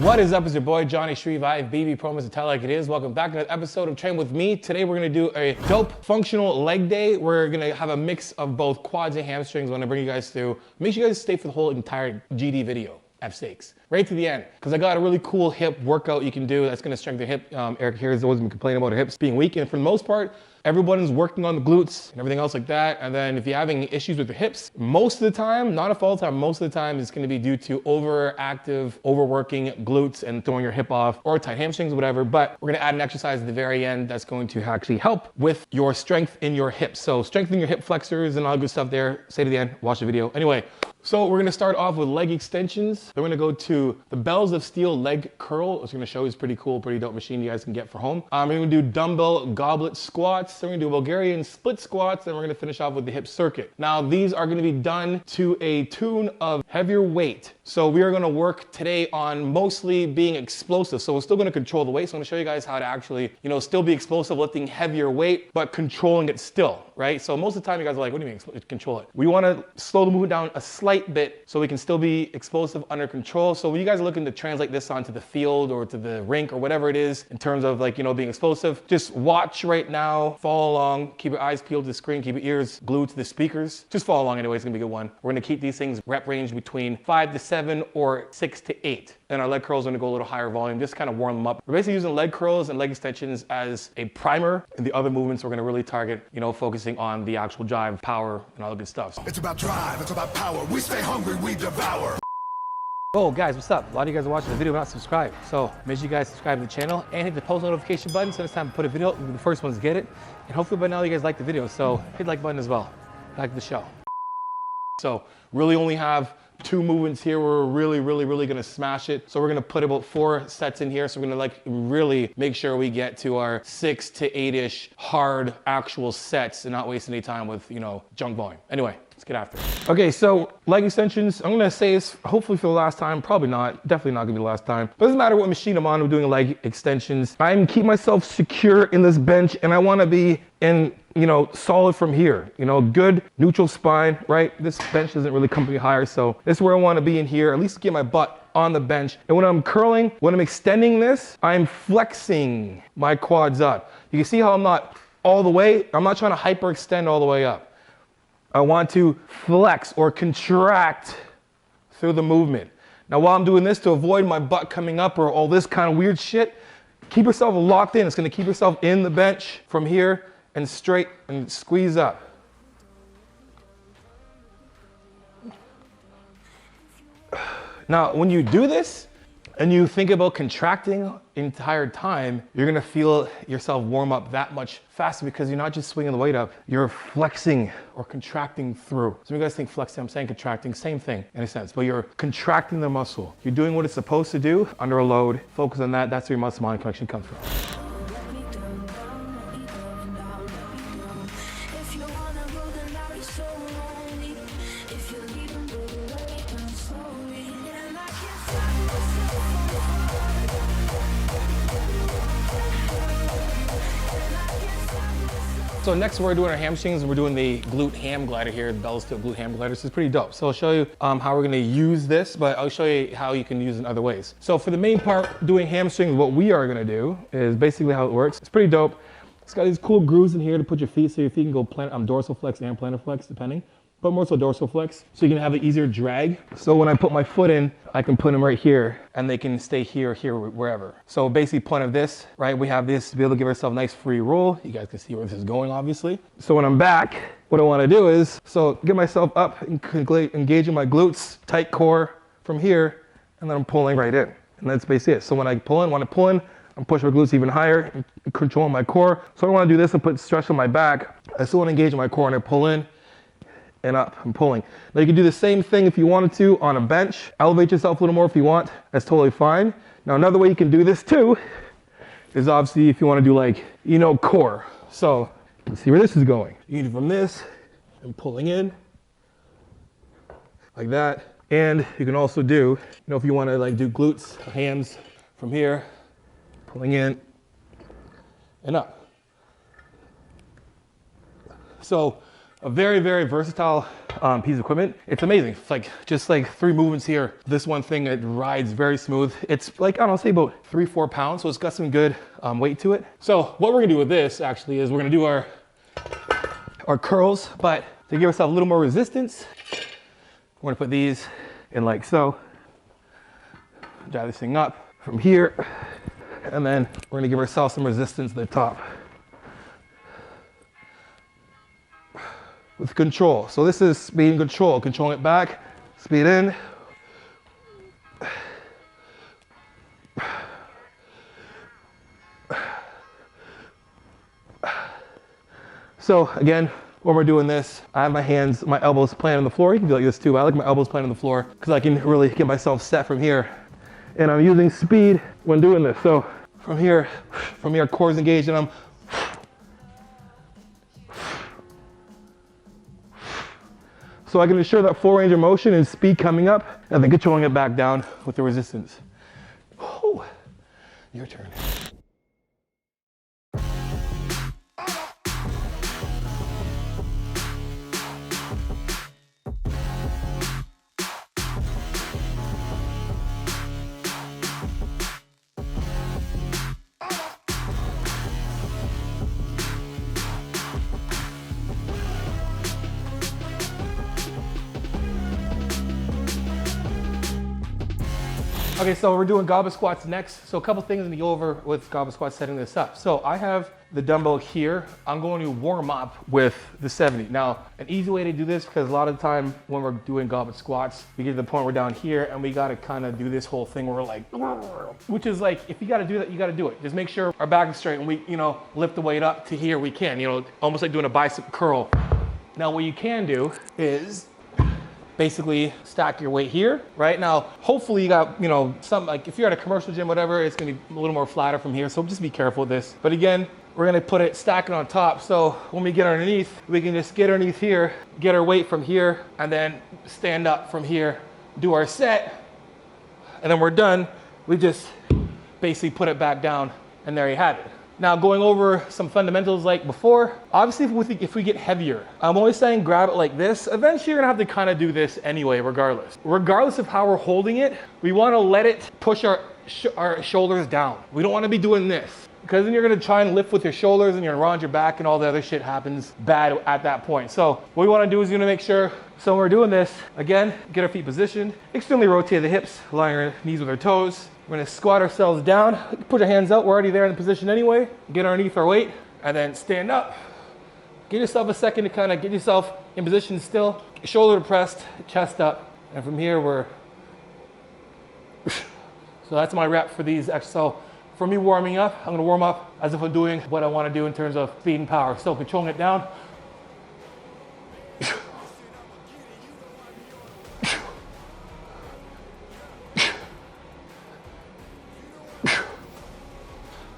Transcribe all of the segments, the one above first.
What is up? It's your boy Johnny Shrevive, BB Promos to Tell Like It Is. Welcome back to another episode of Train With Me. Today we're gonna do a dope functional leg day. We're gonna have a mix of both quads and hamstrings. I'm gonna bring you guys through. Make sure you guys stay for the whole entire GD video. F stakes right to the end, because I got a really cool hip workout you can do that's going to strengthen your hip. Eric here has always been complaining about her hips being weak, and for the most part everyone's working on the glutes and everything else like that. And then if you're having issues with your hips, most of the time, not all the time, most of the time it's going to be due to overworking glutes and throwing your hip off, or tight hamstrings or whatever. But we're going to add an exercise at the very end that's going to actually help with your strength in your hips. So strengthening your hip flexors and all good stuff there. Stay to the end, watch the video. Anyway, so we're gonna start off with leg extensions. Then we're gonna go to the Bells of Steel leg curl. I was gonna show you, it's pretty cool, pretty dope machine you guys can get for home. We're gonna do dumbbell goblet squats. Then we're gonna do Bulgarian split squats. Then we're gonna finish off with the hip circuit. Now these are gonna be done to a tune of heavier weight. So we are gonna work today on mostly being explosive. So we're still gonna control the weight. So I'm gonna show you guys how to actually, still be explosive, lifting heavier weight, but controlling it still, right? So most of the time you guys are like, what do you mean control it? We wanna slow the movement down a slight bit so we can still be explosive under control. So when you guys are looking to translate this onto the field or to the rink or whatever it is in terms of being explosive, just watch right now, follow along, keep your eyes peeled to the screen, keep your ears glued to the speakers. Just follow along anyway, it's gonna be a good one. We're gonna keep these things rep range between 5 to 7 or 6 to 8. And our leg curls are gonna go a little higher volume, just kind of warm them up. We're basically using leg curls and leg extensions as a primer, and the other movements we're gonna really target, focusing on the actual drive, power, and all the good stuff. It's about drive, it's about power. We stay hungry, we devour. Oh guys, what's up? A lot of you guys are watching the video but not subscribed. So make sure you guys subscribe to the channel and hit the post notification button so next time I put a video, you'll be the first ones to get it. And hopefully by now you guys like the video, so hit the like button as well. Back to the show. So really only have 2 movements here. We're really gonna smash it. So we're gonna put about 4 sets in here. So we're gonna really make sure we get to our 6 to 8-ish hard actual sets and not waste any time with, junk volume. Anyway, let's get after it. Okay, so leg extensions, I'm gonna say this hopefully for the last time, probably not, definitely not gonna be the last time. But it doesn't matter what machine I'm on, I'm doing leg extensions. I'm keep myself secure in this bench and I wanna be in, solid from here, good neutral spine, right? This bench doesn't really come any higher. So this is where I wanna be in here, at least get my butt on the bench. And when I'm curling, when I'm extending this, I'm flexing my quads up. You can see how I'm not all the way, I'm not trying to hyperextend all the way up. I want to flex or contract through the movement. Now while I'm doing this, to avoid my butt coming up or all this kind of weird shit, keep yourself locked in. It's gonna keep yourself in the bench from here and straight and squeeze up. Now, when you do this and you think about contracting the entire time, you're gonna feel yourself warm up that much faster because you're not just swinging the weight up, you're flexing or contracting through. So you guys think flexing, I'm saying contracting, same thing in a sense, but you're contracting the muscle. You're doing what it's supposed to do under a load. Focus on that, that's where your muscle-mind connection comes from. So next we're doing our hamstrings. We're doing the glute ham glider here, the Bells Steel glute ham glider. This is pretty dope. So I'll show you how we're gonna use this, but I'll show you how you can use it in other ways. So for the main part, doing hamstrings, what we are gonna do is basically how it works. It's pretty dope. It's got these cool grooves in here to put your feet, so your feet can go dorsal flex and plantar flex, depending. But more so dorsal flex, so you can have an easier drag. So when I put my foot in, I can put them right here and they can stay here, wherever. So basically point of this, right? We have this to be able to give ourselves a nice free roll. You guys can see where this is going, obviously. So when I'm back, what I wanna do is, get myself up and engaging my glutes, tight core from here, and then I'm pulling right in. And that's basically it. So when I pull in, I'm pushing my glutes even higher and controlling my core. So I wanna do this and put stress on my back. I still wanna engage my core and I pull in and up and pulling. Now you can do the same thing if you wanted to on a bench. Elevate yourself a little more if you want. That's totally fine. Now another way you can do this too is obviously if you want to do core. So let's see where this is going. You can do from this and pulling in like that. And you can also do, if you want to do glutes, hams from here, pulling in and up. So a very, very versatile piece of equipment. It's amazing. It's like just like 3 movements here. This one thing, it rides very smooth. It's like, I don't know, say about 3-4 pounds. So it's got some good weight to it. So what we're gonna do with this actually is we're gonna do our curls, but to give ourselves a little more resistance, we're gonna put these in like so. Drive this thing up from here. And then we're gonna give ourselves some resistance at the top. With control. So this is speed and control. Controlling it back, speed in. So again, when we're doing this, I have my hands, my elbows planted on the floor. You can do like this too. I like my elbows planted on the floor because I can really get myself set from here. And I'm using speed when doing this. So from here, core's engaged, and I'm so I can ensure that full range of motion and speed coming up, and then controlling it back down with the resistance. Whew. Your turn. Okay, so we're doing goblet squats next. So a couple things to go over with goblet squats, setting this up. So I have the dumbbell here. I'm going to warm up with the 70. Now, an easy way to do this, because a lot of the time when we're doing goblet squats, we get to the point we're down here and we gotta kind of do this whole thing where we're like, which is like, if you gotta do that, you gotta do it. Just make sure our back is straight and we, lift the weight up to here we can, almost like doing a bicep curl. Now, what you can do is basically stack your weight here. Right now, hopefully you got, some, like if you're at a commercial gym, whatever, it's gonna be a little more flatter from here. So just be careful with this. But again, we're gonna put it, stack it on top. So when we get underneath, we can just get underneath here, get our weight from here, and then stand up from here, do our set, and then we're done. We just basically put it back down, and there you have it. Now, going over some fundamentals like before, obviously if we get heavier, I'm always saying grab it like this. Eventually you're gonna have to kind of do this anyway, regardless. Regardless of how we're holding it, we wanna let it push our shoulders down. We don't wanna be doing this, because then you're gonna try and lift with your shoulders and you're gonna round your back and all the other shit happens bad at that point. So what we wanna do is you're gonna make sure, so when we're doing this, again, get our feet positioned, extremely rotate the hips, align our knees with our toes. We're gonna squat ourselves down, put our hands out, we're already there in the position anyway, get underneath our weight, and then stand up. Give yourself a second to kind of get yourself in position still, shoulder pressed, chest up, and from here we're, so that's my rep for these exercises. So for me warming up, I'm gonna warm up as if I'm doing what I wanna do in terms of speed and power. So controlling it down.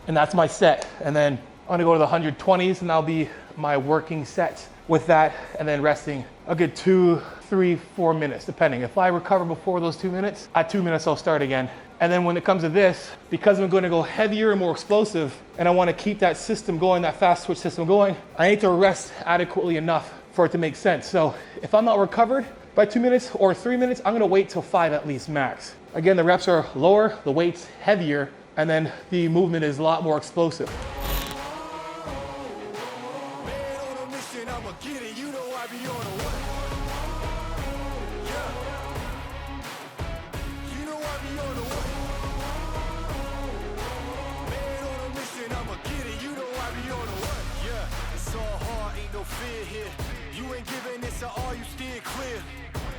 And that's my set. And then I'm gonna go to the 120s, and that'll be my working set with that, and then resting a good 2, 3, 4 minutes, depending. If I recover before those 2 minutes, at 2 minutes, I'll start again. And then when it comes to this, because I'm gonna go heavier and more explosive, and I wanna keep that system going, that fast twitch system going, I need to rest adequately enough for it to make sense. So if I'm not recovered by 2 minutes or 3 minutes, I'm gonna wait till 5 at least max. Again, the reps are lower, the weight's heavier, and then the movement is a lot more explosive.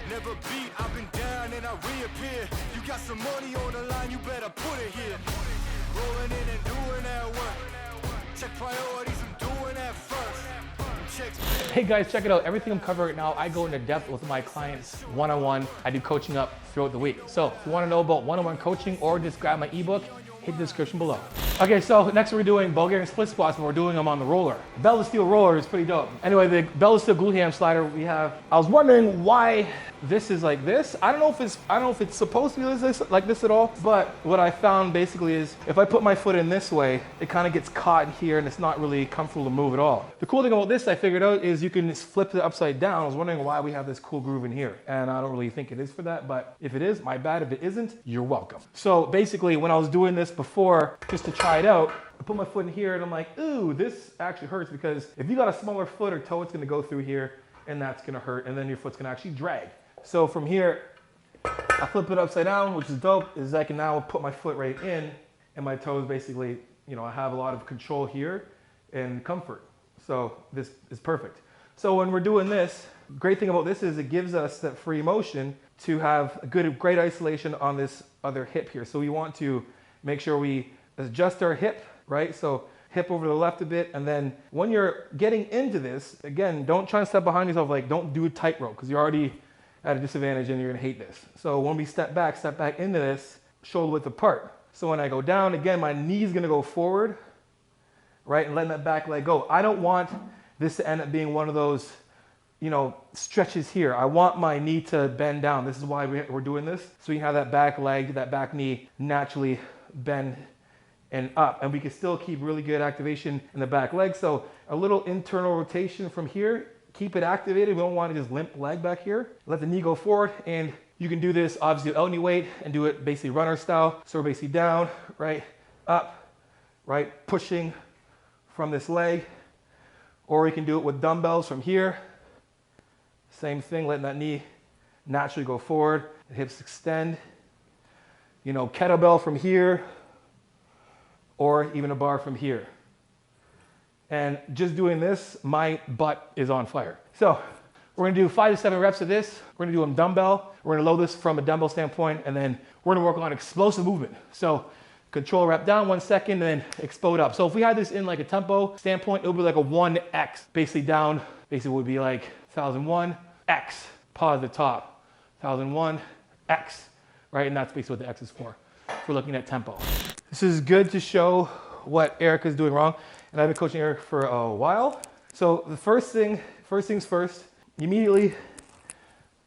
Never beat, I've been down and I reappear. You got some money on the line, you better put it here. Rolling in and doing that work. Check priorities, I'm doing that first. Hey guys, check it out. Everything I'm covering right now, I go into depth with my clients one-on-one. I do coaching up throughout the week. So if you want to know about one-on-one coaching or just grab my ebook, hit the description below. Okay, so next we're doing Bulgarian split squats, but we're doing them on the roller. Bell to steel roller is pretty dope. Anyway, the bell to steel glute ham slider we have. I was wondering why this is like this. I don't know if it's supposed to be like this at all, but what I found basically is if I put my foot in this way, it kind of gets caught in here and it's not really comfortable to move at all. The cool thing about this I figured out is you can just flip it upside down. I was wondering why we have this cool groove in here, and I don't really think it is for that, but if it is, my bad. If it isn't, you're welcome. So basically when I was doing this before, just to try it out, I put my foot in here and I'm like, ooh, this actually hurts, because if you got a smaller foot or toe, it's gonna go through here and that's gonna hurt, and then your foot's gonna actually drag. So from here, I flip it upside down, which is dope, is I can now put my foot right in and my toes basically, you know, I have a lot of control here and comfort. So this is perfect. So when we're doing this, great thing about this is it gives us that free motion to have a great isolation on this other hip here. So we want to make sure we adjust our hip, right? So hip over to the left a bit, and then when you're getting into this, again, don't try to step behind yourself, like don't do a tightrope, because you're already at a disadvantage and you're gonna hate this. So when we step back into this, shoulder width apart. So when I go down, again, my knee's gonna go forward, right, and letting that back leg go. I don't want this to end up being one of those, you know, stretches here. I want my knee to bend down. This is why we're doing this. So we can have that back leg, that back knee naturally bend and up, and we can still keep really good activation in the back leg. So a little internal rotation from here, keep it activated. We don't want to just limp leg back here. Let the knee go forward, and you can do this obviously without any weight and do it basically runner style. So we're basically down, right, up, right, pushing from this leg, or you can do it with dumbbells from here. Same thing, letting that knee naturally go forward, the hips extend. You know, kettlebell from here, or even a bar from here. And just doing this, my butt is on fire. So we're gonna do 5 to 7 reps of this. We're gonna do them dumbbell. We're gonna load this from a dumbbell standpoint, and then we're gonna work on explosive movement. So control rep down 1 second, and then explode up. So if we had this in like a tempo standpoint, it would be like a 1x, basically down, basically would be like 1001, X, pause at the top, 1001, X, right? And that's basically what the X is for. If we're looking at tempo. This is good to show what Erica's doing wrong. And I've been coaching Erica for a while. So the first things first, immediately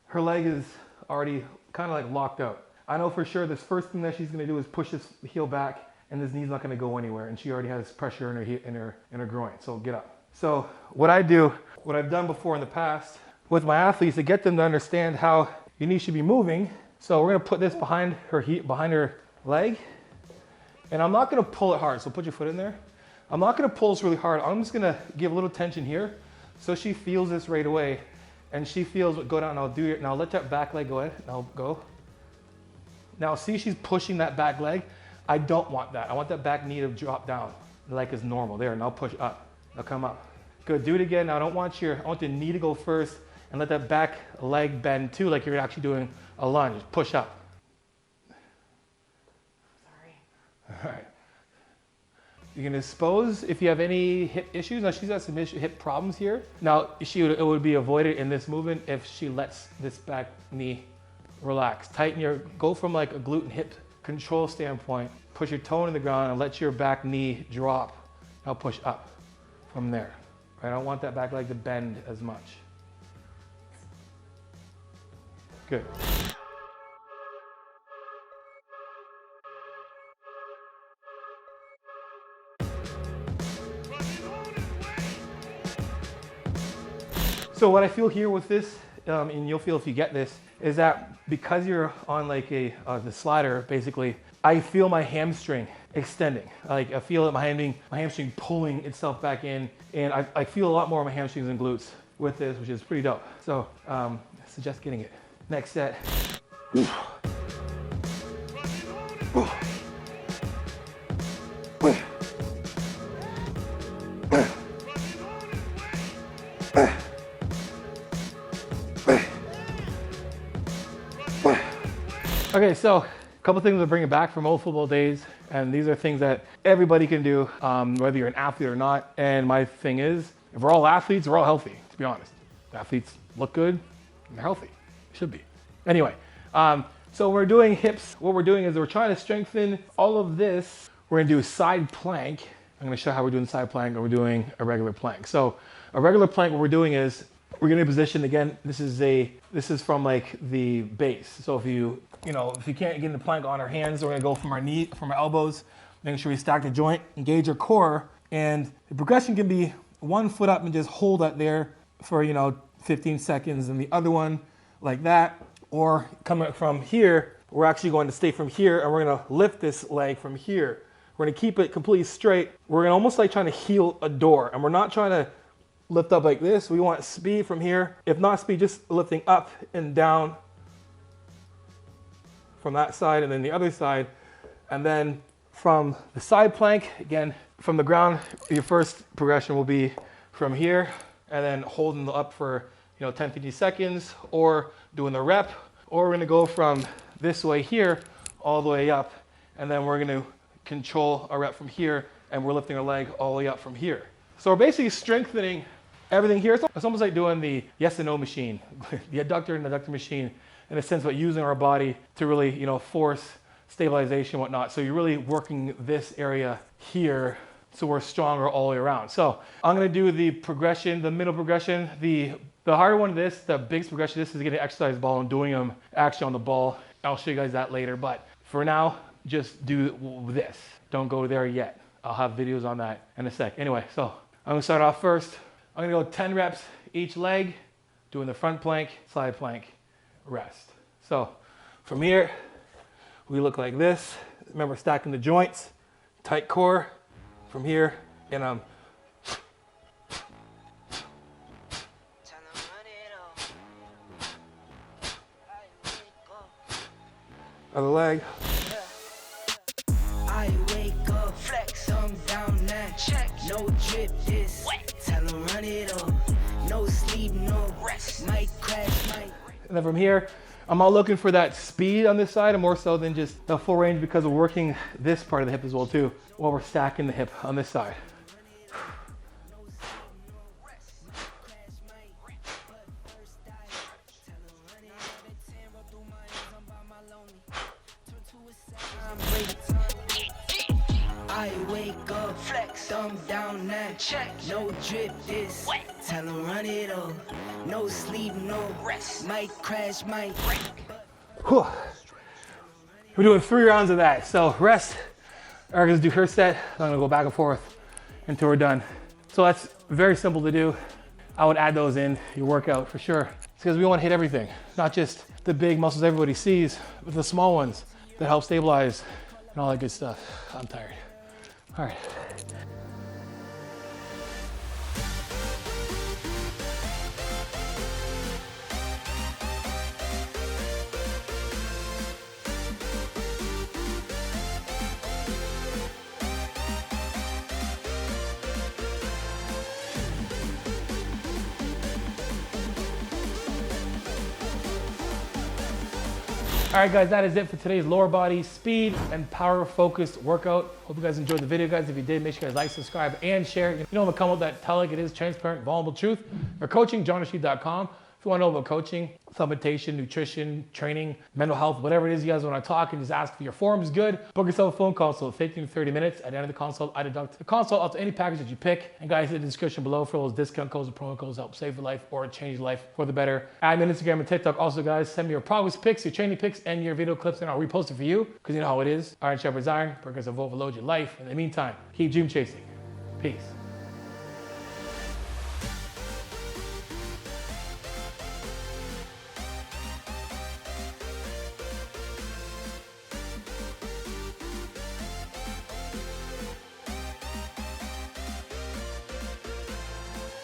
her leg is already kind of like locked out. I know for sure this first thing that she's gonna do is push this heel back, and this knee's not gonna go anywhere, and she already has pressure in her groin. So get up. So what I do, what I've done before in the past with my athletes to get them to understand how your knee should be moving. So we're gonna put this behind her leg, and I'm not gonna pull it hard. So put your foot in there. I'm not gonna pull this really hard. I'm just gonna give a little tension here, so she feels this right away, and she feels it go down. And I'll do it. Now let that back leg go ahead. Now go. Now see, she's pushing that back leg. I don't want that. I want that back knee to drop down like it's normal. There. Now push up. Now come up. Good. Do it again. Now I want the knee to go first, and let that back leg bend too, like you're actually doing a lunge. Push up. Sorry. All right. You can expose if you have any hip issues. Now she's got some hip problems here. Now it would be avoided in this movement if she lets this back knee relax. Go from like a glute and hip control standpoint. Push your toe into the ground and let your back knee drop. Now push up from there. I don't want that back leg to bend as much. Good. So what I feel here with this, and you'll feel if you get this, is that because you're on like the slider, basically, I feel my hamstring extending. Like I feel my hamstring pulling itself back in, and I feel a lot more of my hamstrings and glutes with this, which is pretty dope. So I suggest getting it. Next set. Okay, so a couple things to bring it back from old football days, and these are things that everybody can do, whether you're an athlete or not. And my thing is, if we're all athletes, we're all healthy, to be honest. Athletes look good, and they're healthy. Should be. Anyway, so we're doing hips. What we're doing is we're trying to strengthen all of this. We're gonna do a side plank. I'm gonna show how we're doing side plank, and we're doing a regular plank. So a regular plank, what we're doing is We're getting a position again. This is from like the base. So if you can't get in the plank on our hands, we're gonna go from our elbows, making sure we stack the joint, engage our core, and the progression can be 1 foot up and just hold that there for 15 seconds, and the other one like that, or coming from here, we're actually going to stay from here and we're gonna lift this leg from here. We're gonna keep it completely straight. We're gonna almost like trying to heel a door, and we're not trying to lift up like this. We want speed from here. If not speed, just lifting up and down from that side and then the other side. And then from the side plank, again, from the ground, your first progression will be from here and then holding up for 10, 15 seconds, or doing the rep, or we're gonna go from this way here all the way up, and then we're gonna control our rep from here, and we're lifting our leg all the way up from here. So we're basically strengthening everything here. It's almost like doing the yes and no machine, the adductor and adductor machine, in a sense, but using our body to really, force stabilization and whatnot. So you're really working this area here so we're stronger all the way around. So I'm gonna do the progression, the middle progression. The harder one of this, the biggest progression, this is getting an exercise ball and doing them actually on the ball. I'll show you guys that later, but for now, just do this. Don't go there yet. I'll have videos on that in a sec. Anyway, so I'm gonna start off first. I'm gonna go 10 reps each leg, doing the front plank, side plank, rest. So from here, we look like this. Remember, stacking the joints, tight core. From here, and other leg. I wake up, flex, thumb down, now check. No drip, this wet. Tell 'em run it up. No sleep, no rest. Might crash, might. And then from here, I'm not looking for that speed on this side, more so than just the full range, because we're working this part of the hip as well too, while we're stacking the hip on this side. I wake up, flex, thumb down, now check. No drip, this wet. Tell 'em run it up. No sleep, no rest. Might crash, might break. Whew. We're doing 3 rounds of that. So rest. Erica's do her set. I'm gonna go back and forth until we're done. So that's very simple to do. I would add those in your workout for sure. It's because we want to hit everything, not just the big muscles everybody sees, but the small ones that help stabilize and all that good stuff. I'm tired. All right. All right, guys, that is it for today's lower body speed and power focused workout. Hope you guys enjoyed the video, guys. If you did, make sure you guys like, subscribe, and share. You know, I'm gonna come with that tell like it is, transparent, vulnerable truth. Or coaching, johnrashid.com. If you want to know about coaching, supplementation, nutrition, training, mental health, whatever it is you guys want to talk, and just ask if your form is good, book yourself a phone consult, 15 to 30 minutes. At the end of the consult, I deduct the consult out to any package that you pick. And guys, in the description below for those discount codes and promo codes help save your life or change your life for the better. Add me on Instagram and TikTok. Also, guys, send me your progress pics, your training pics, and your video clips, and I'll repost it for you, because you know how it is. Iron sharpens iron, progress will overload your life. In the meantime, keep dream chasing. Peace.